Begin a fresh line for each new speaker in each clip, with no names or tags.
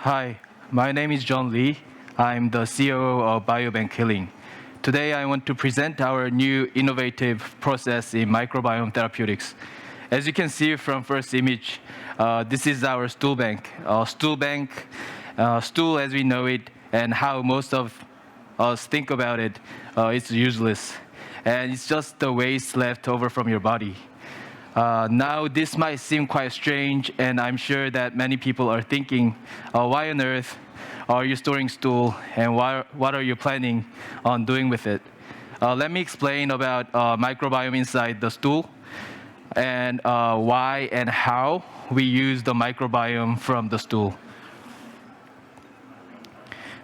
Hi, my name is John Lee. I'm the COO of BioBankHealing. Today I want to present our new innovative process in microbiome therapeutics. As you can see from first image, this is our stool bank. Stool as we know it, and how most of us think about it, it's useless. And it's just the waste left over from your body. Now, this might seem quite strange, and I'm sure that many people are thinking, why on earth are you storing stool, and what are you planning on doing with it? Let me explain about microbiome inside the stool, and why and how we use the microbiome from the stool.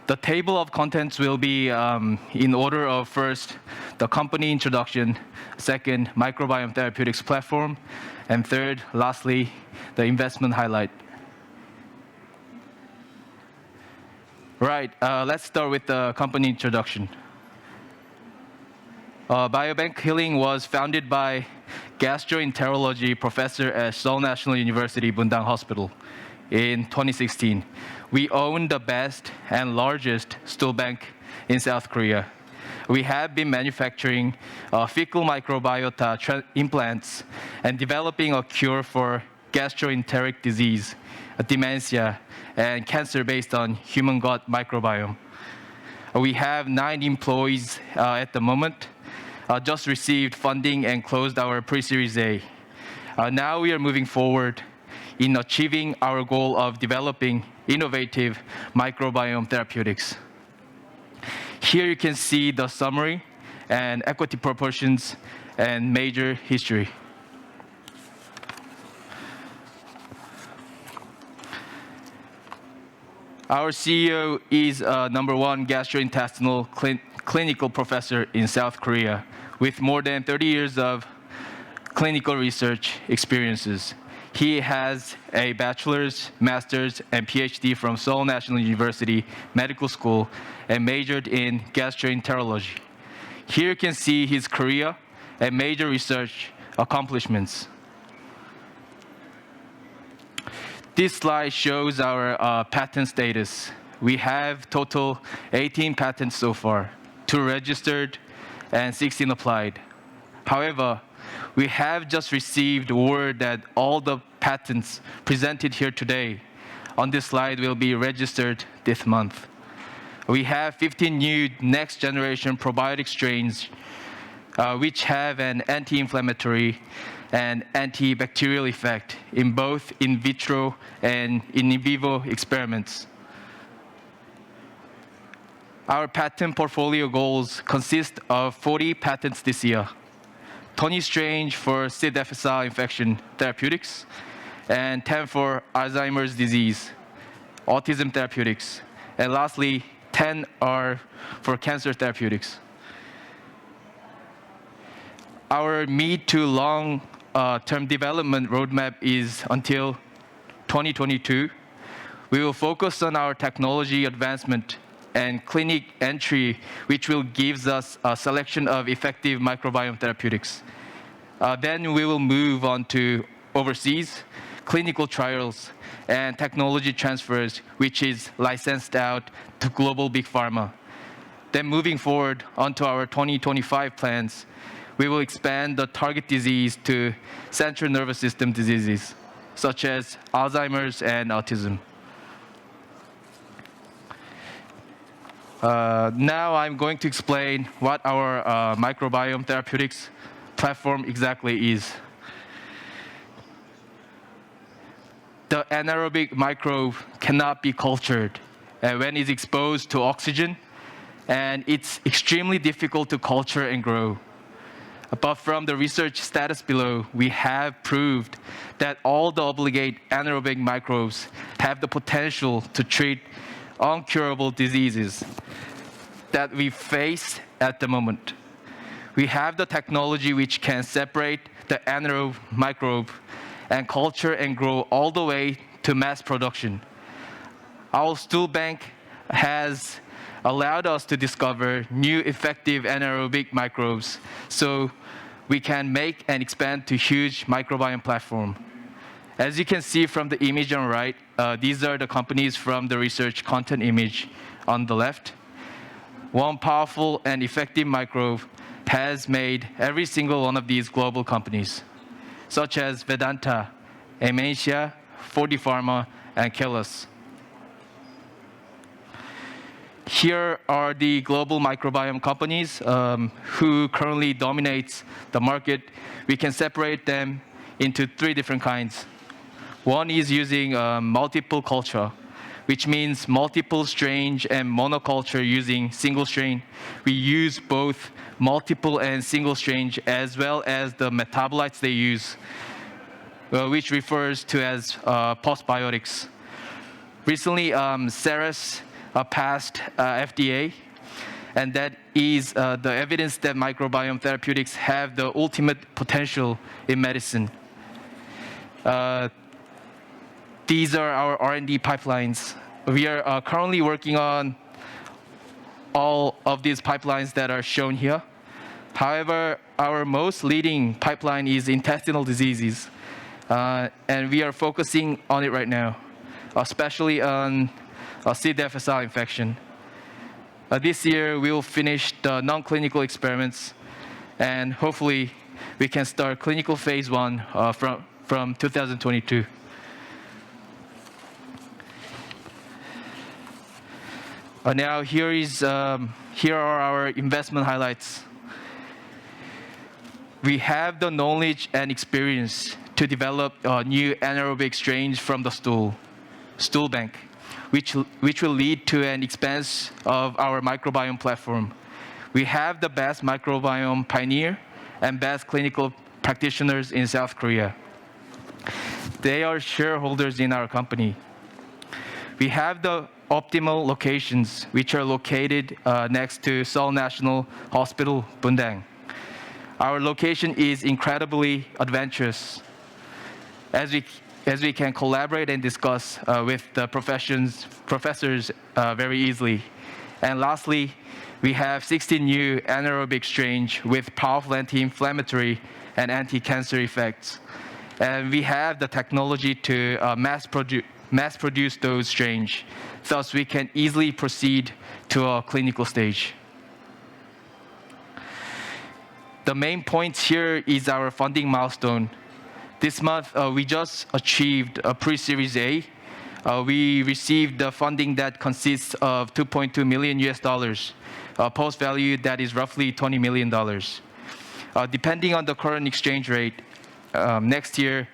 The table of contents will be in order of first, the company introduction, second, microbiome therapeutics platform, and third, lastly, the investment highlight. Right, let's start with the company introduction. BioBankHealing was founded by gastroenterology professor at Seoul National University Bundang Hospital in 2016. We own the best and largest stool bank in South Korea. We have been manufacturing fecal microbiota implants and developing a cure for gastroenteric disease, dementia, and cancer based on human gut microbiome. We have 9 employees at the moment, just received funding and closed our pre-series A. Now we are moving forward in achieving our goal of developing innovative microbiome therapeutics. Here you can see the summary and equity proportions and major history. Our CEO is #1 gastrointestinal clinical professor in South Korea with more than 30 years of clinical research experiences. He has a bachelor's, master's, and PhD from Seoul National University Medical School and majored in gastroenterology. Here you can see his career and major research accomplishments. This slide shows our patent status. We have total 18 patents so far, 2 registered and 16 applied. However, we have just received word that all the patents presented here today on this slide will be registered this month. We have 15 new next-generation probiotic strains which have an anti-inflammatory and antibacterial effect in both in vitro and in vivo experiments. Our patent portfolio goals consist of 40 patents this year. 20 strains for C. difficile infection therapeutics, and 10 for Alzheimer's disease, autism therapeutics, and lastly, 10 are for cancer therapeutics. Our mid to long-term development roadmap is until 2022. We will focus on our technology advancement and clinic entry, which will give us a selection of effective microbiome therapeutics. Then we will move on to overseas clinical trials and technology transfers, which is licensed out to global big pharma. Then moving forward onto our 2025 plans, we will expand the target disease to central nervous system diseases, such as Alzheimer's and autism. Now I'm going to explain what our microbiome therapeutics platform exactly is. The anaerobic microbe cannot be cultured when it's exposed to oxygen, and it's extremely difficult to culture and grow. But from the research status below, we have proved that all the obligate anaerobic microbes have the potential to treat incurable diseases that we face at the moment. We have the technology which can separate the anaerobic microbe and culture and grow all the way to mass production. Our stool bank has allowed us to discover new effective anaerobic microbes so we can make and expand to huge microbiome platform. As you can see from the image on the right, these are the companies from the research content image on the left. One powerful and effective microbe has made every single one of these global companies, such as Vedanta, Amencia, 4D Pharma, and Kelos. Here are the global microbiome companies who currently dominate the market. We can separate them into three different kinds. One is using multiple culture, which means multiple strain and monoculture using single strain. We use both multiple and single strain as well as the metabolites they use, which refers to as postbiotics. Recently, Ceres passed FDA, and that is the evidence that microbiome therapeutics have the ultimate potential in medicine. These are our R&D pipelines. We are currently working on all of these pipelines that are shown here. However, our most leading pipeline is intestinal diseases, and we are focusing on it right now, especially on C. difficile infection. This year, we will finish the non-clinical experiments, and hopefully, we can start clinical phase 1 from 2022. Now, here are our investment highlights. We have the knowledge and experience to develop new anaerobic strains from the Stool Bank, which will lead to an expansion of our microbiome platform. We have the best microbiome pioneer and best clinical practitioners in South Korea. They are shareholders in our company. We have the optimal locations, which are located next to Seoul National Hospital, Bundang. Our location is incredibly adventurous, as we can collaborate and discuss with the professors very easily. And lastly, we have 16 new anaerobic strains with powerful anti-inflammatory and anti-cancer effects. And we have the technology to mass produce those strains, thus we can easily proceed to a clinical stage. The main point here is our funding milestone. This month, we just achieved a pre-Series A. We received the funding that consists of $2.2 million US, post value that is roughly $20 million. Depending on the current exchange rate, next year,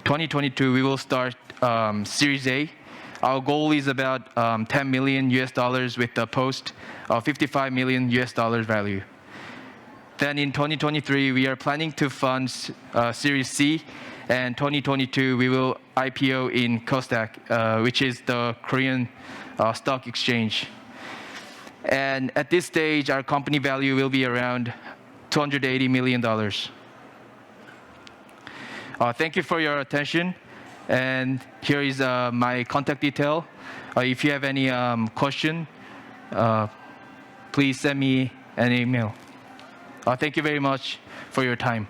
2022, we will start Series A. Our goal is about $10 million US with the post $55 million US value. Then in 2023, we are planning to fund Series C, and 2022, we will IPO in Kosdaq, which is the Korean stock exchange. And at this stage, our company value will be around $280 million. Thank you for your attention. And here is my contact detail. If you have any question, please send me an email. Thank you very much for your time.